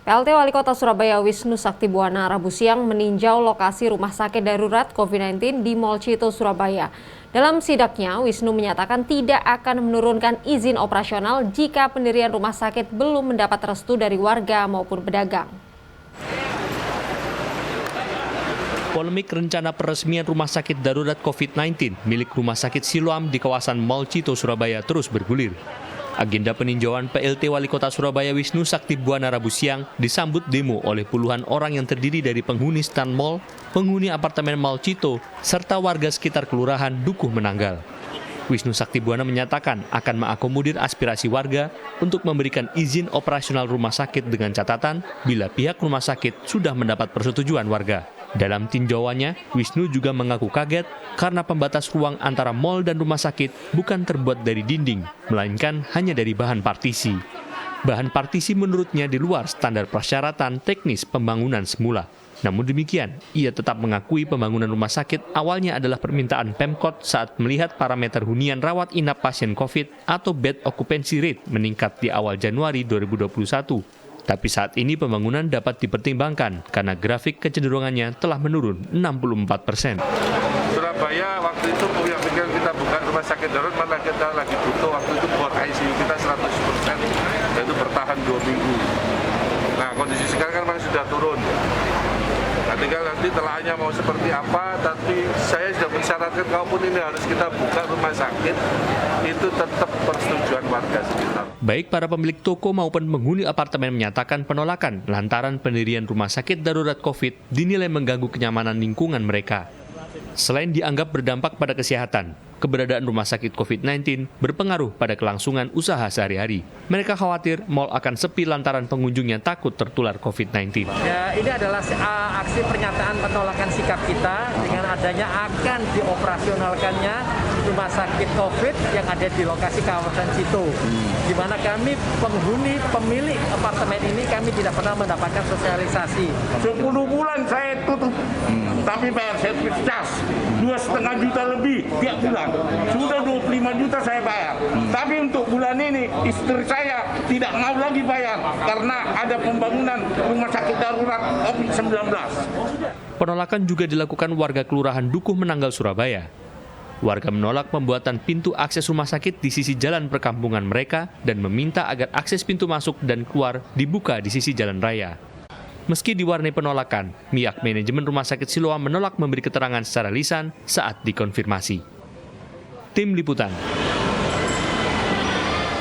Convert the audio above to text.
PLT Wali Kota Surabaya Wisnu Saktibuwana Rabu siang meninjau lokasi rumah sakit darurat COVID-19 di Mall Cito, Surabaya. Dalam sidaknya, Wisnu menyatakan tidak akan menurunkan izin operasional jika pendirian rumah sakit belum mendapat restu dari warga maupun pedagang. Polemik rencana peresmian rumah sakit darurat COVID-19 milik Rumah Sakit Siloam di kawasan Mall Cito, Surabaya terus bergulir. Agenda peninjauan PLT Wali Kota Surabaya Wisnu Saktibuwana Rabu siang disambut demo oleh puluhan orang yang terdiri dari penghuni stan mal, penghuni apartemen Mall Cito, serta warga sekitar Kelurahan Dukuh Menanggal. Wisnu Saktibuwana menyatakan akan mengakomodir aspirasi warga untuk memberikan izin operasional rumah sakit dengan catatan bila pihak rumah sakit sudah mendapat persetujuan warga. Dalam tinjauannya, Wisnu juga mengaku kaget karena pembatas ruang antara mal dan rumah sakit bukan terbuat dari dinding, melainkan hanya dari bahan partisi. Bahan partisi menurutnya di luar standar persyaratan teknis pembangunan semula. Namun demikian, ia tetap mengakui pembangunan rumah sakit awalnya adalah permintaan Pemkot saat melihat parameter hunian rawat inap pasien COVID atau bed occupancy rate meningkat di awal Januari 2021. Tapi saat ini pembangunan dapat dipertimbangkan karena grafik kecenderungannya telah menurun 64%. Surabaya waktu itu punya pikiran kita bukan rumah sakit darurat, mana kita lagi butuh waktu itu bor ICU kita 100%, yaitu bertahan 2 minggu. Nah kondisi sekarang kan memang sudah turun. Nah, tinggal nanti telahnya mau seperti apa, tapi saya sudah mensyaratkan kalaupun ini harus kita buka rumah sakit, itu tetap persetujuan warga sekitar. Baik para pemilik toko maupun penghuni apartemen menyatakan penolakan lantaran pendirian rumah sakit darurat COVID dinilai mengganggu kenyamanan lingkungan mereka. Selain dianggap berdampak pada kesehatan, keberadaan rumah sakit COVID-19 berpengaruh pada kelangsungan usaha sehari-hari. Mereka khawatir mal akan sepi lantaran pengunjungnya takut tertular COVID-19. Ya, ini adalah aksi pernyataan penolakan sikap kita dengan adanya akan dioperasionalkannya rumah sakit COVID yang ada di lokasi kawasan Cito. Di mana kami penghuni pemilik apartemen ini kami tidak pernah mendapatkan sosialisasi. 10 bulan saya tutup, tapi bayar servis cas 2,5 juta lebih tiap bulan. Sudah 25 juta saya bayar. Tapi untuk bulan ini istri saya tidak mau lagi bayar karena ada pembangunan rumah sakit darurat COVID-19. Penolakan juga dilakukan warga Kelurahan Dukuh Menanggal, Surabaya. Warga menolak pembuatan pintu akses rumah sakit di sisi jalan perkampungan mereka dan meminta agar akses pintu masuk dan keluar dibuka di sisi jalan raya. Meski diwarnai penolakan, pihak manajemen Rumah Sakit Siloam menolak memberi keterangan secara lisan saat dikonfirmasi. Tim Liputan.